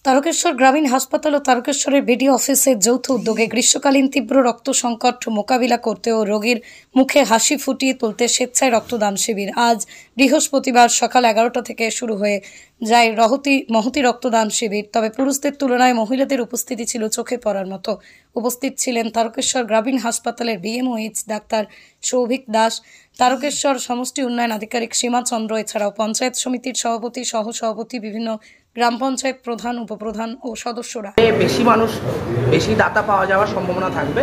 তারকেশ্বর গ্রামীণ হাসপাতাল ও তারকেশ্বরের বিডিও অফিসের যৌথ উদ্যোগে গ্রীষ্মকালীন তীব্র রক্ত সংকট মোকাবিলা করতে ও রোগীর মুখে হাসি ফুটিয়ে তুলতে স্বেচ্ছায় রক্তদান শিবির আজ বৃহস্পতিবার সকাল 11টা থেকে শুরু হয়ে যায় মহতি রক্তদান শিবির। তবে পুরুষদের তুলনায় মহিলাদের উপস্থিতি ছিল চোখে পড়ার মতো। উপস্থিত ছিলেন তারকেশ্বর গ্রামীণ হাসপাতালের বিএমওএইচ ডাক্তার সৌভিক দাস, তারকেশ্বর সমষ্টি উন্নয়ন আধিকারিক সীমা চন্দ্র, এছাড়াও পঞ্চায়েত সমিতির সভাপতি, সহসভাপতি, বিভিন্ন গ্রাম পঞ্চায়েত প্রধান, উপপ্রধান ও সদস্যরা। বেশি মানুষ বেশি দাতা পাওয়া যাওয়ার সম্ভাবনা থাকবে।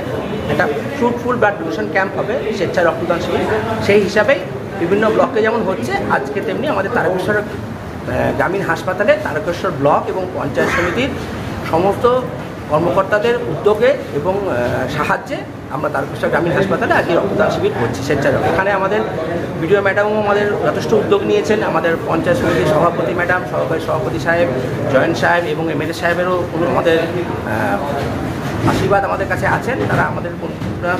এটা ফ্রুটফুল ব্লাড ডোনেশন ক্যাম্প হবে, স্বেচ্ছায় রক্তদান শিবির। সেই হিসাবেই বিভিন্ন ব্লকে যেমন হচ্ছে আজকে, তেমনি আমাদের তারকেশ্বর গ্রামীণ হাসপাতালে তারকেশ্বর ব্লক এবং পঞ্চায়েত সমিতির সমস্ত কর্মকর্তাদের উদ্যোগে এবং সাহায্যে আমরা তারকেশ্বর গ্রামীণ হাসপাতালে আজকে রক্তদান শিবির করছি স্বেচ্ছায়। এখানে আমাদের বিডিও ম্যাডামও আমাদের যথেষ্ট উদ্যোগ নিয়েছেন। আমাদের পঞ্চায়েত সমিতির সভাপতি ম্যাডাম, সহকারী সভাপতি সাহেব, জয়েন্ট সাহেব এবং এমএলএ সাহেবেরও আমাদের আশীর্বাদ আমাদের কাছে আছেন। তারা আমাদের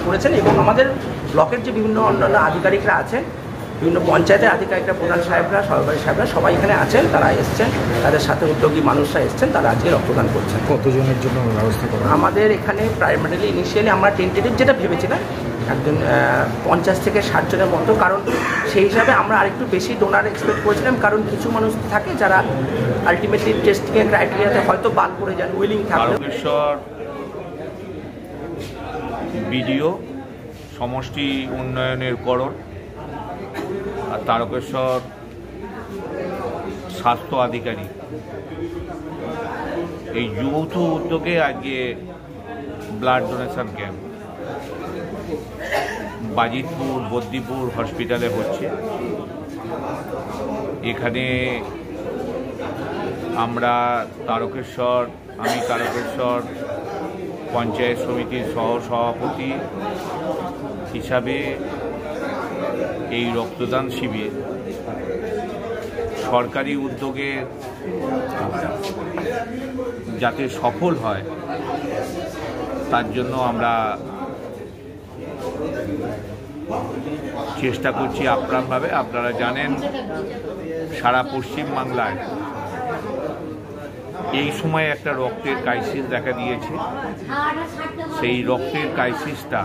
করেছেন এবং আমাদের ব্লকের যে বিভিন্ন অন্যান্য আধিকারিকরা আছেন, বিভিন্ন পঞ্চায়েতের আধিকারিকরা, প্রধান সাহেবরা, সহকারী সাহেবরা সবাই এখানে আছেন। তারা এসছেন, তাদের সাথে উদ্যোগী মানুষরা এসছেন, তারা আজকে রক্তদান করছেন। কতজনের জন্য ব্যবস্থা করা? আমাদের এখানে প্রাইমারিলি ইনিশিয়ালি আমরা টেন্টেটিভ যেটা ভেবেছিলাম একজন 50 থেকে 60 জনের মতো, কারণ সেই হিসাবে আমরা আরেকটু বেশি ডোনার এক্সপেক্ট করেছিলাম। কারণ কিছু মানুষ থাকে যারা আলটিমেটলি টেস্টিংয়ের ক্রাইটেরিয়াতে হয়তো বাদ পড়ে যান, উইলিং থাকে। তারকেশ্বর বিডিও সমষ্টি উন্নয়নের করণ আর তারকেশ্বর স্বাস্থ্য আধিকারিক এই যৌথ উদ্যোগে আজকে blood donation camp Bajitpur Baddipur হসপিটালে হচ্ছে। এখানে আমি তারকেশ্বর পঞ্চায়েত সমিতির সহসভাপতি হিসাবে এই রক্তদান শিবির সরকারি উদ্যোগে যাতে সফল হয় তার জন্য আমরা চেষ্টা করছি আপ্রাণভাবে। আপনারা জানেন সারা পশ্চিম বাংলায় এই সময় একটা রক্তের ক্রাইসিস দেখা দিয়েছে। সেই রক্তের ক্রাইসিসটা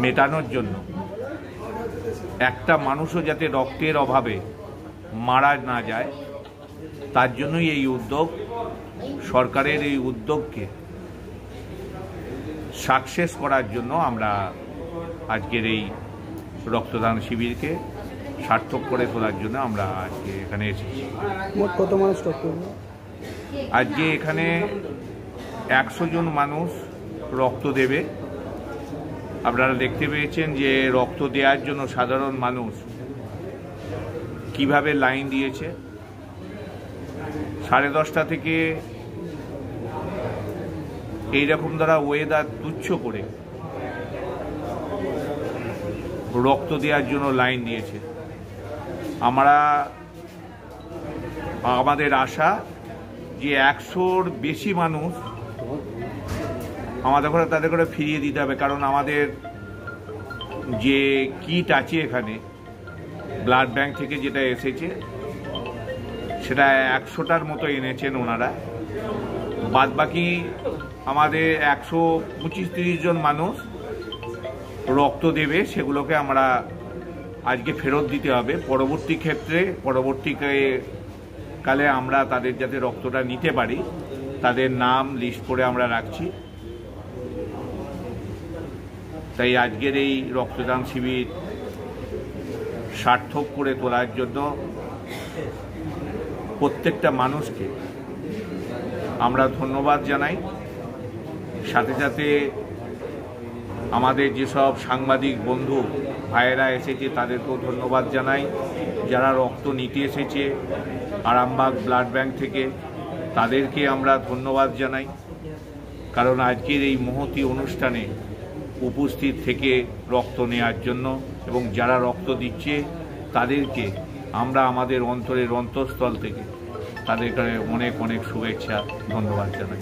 মেটানোর জন্য, একটা মানুষও যাতে রক্তের অভাবে মারা না যায়, তার জন্যই এই উদ্যোগ। সরকারের এই উদ্যোগকে সাকসেস করার জন্য আমরা আজকের এই রক্তদান শিবিরকে সার্থক করে তোলার জন্য আমরা আজকে এখানে এসেছি। মোট কত মানুষ রক্ত? আজকে এখানে 100 জন মানুষ রক্ত দেবে। আপনারা দেখতে পেয়েছেন যে রক্ত দেওয়ার জন্য সাধারণ মানুষ কিভাবে লাইন দিয়েছে। 10:30 থেকে এইরকম দ্বারা ওয়েদার তুচ্ছ করে রক্ত দেওয়ার জন্য লাইন দিয়েছে। আমাদের আশা যে 100-র বেশি মানুষ তাদের করে ফিরিয়ে দিতে হবে। কারণ আমাদের যে কিট আছে এখানে ব্লাড ব্যাংক থেকে যেটা এসেছে সেটা 100টার মতো এনেছেন ওনারা। বাদবাকি আমাদের 125-30 জন মানুষ রক্ত দেবে, সেগুলোকে আমরা আজকে ফেরত দিতে হবে। পরবর্তীকালে আমরা তাদের যাতে রক্তটা নিতে পারি তাদের নাম লিস্ট করে আমরা রাখছি। তাই আজকের এই রক্তদান শিবির সার্থক করে তোলার জন্য প্রত্যেকটা মানুষকে আমরা ধন্যবাদ জানাই। সাথে সাথে আমাদের যেসব সাংবাদিক বন্ধু ভাইয়েরা এসেছে তাদেরকেও ধন্যবাদ জানাই। যারা রক্ত নিতে এসেছে আরামবাগ ব্লাড ব্যাংক থেকে, তাদেরকে আমরা ধন্যবাদ জানাই। কারণ আজকের এই মহতী অনুষ্ঠানে উপস্থিত থেকে রক্ত নেওয়ার জন্য এবং যারা রক্ত দিচ্ছে তাদেরকে আমরা আমাদের অন্তরের অন্তঃস্থল থেকে তাদেরকে অনেক অনেক শুভেচ্ছা, ধন্যবাদ জানাই।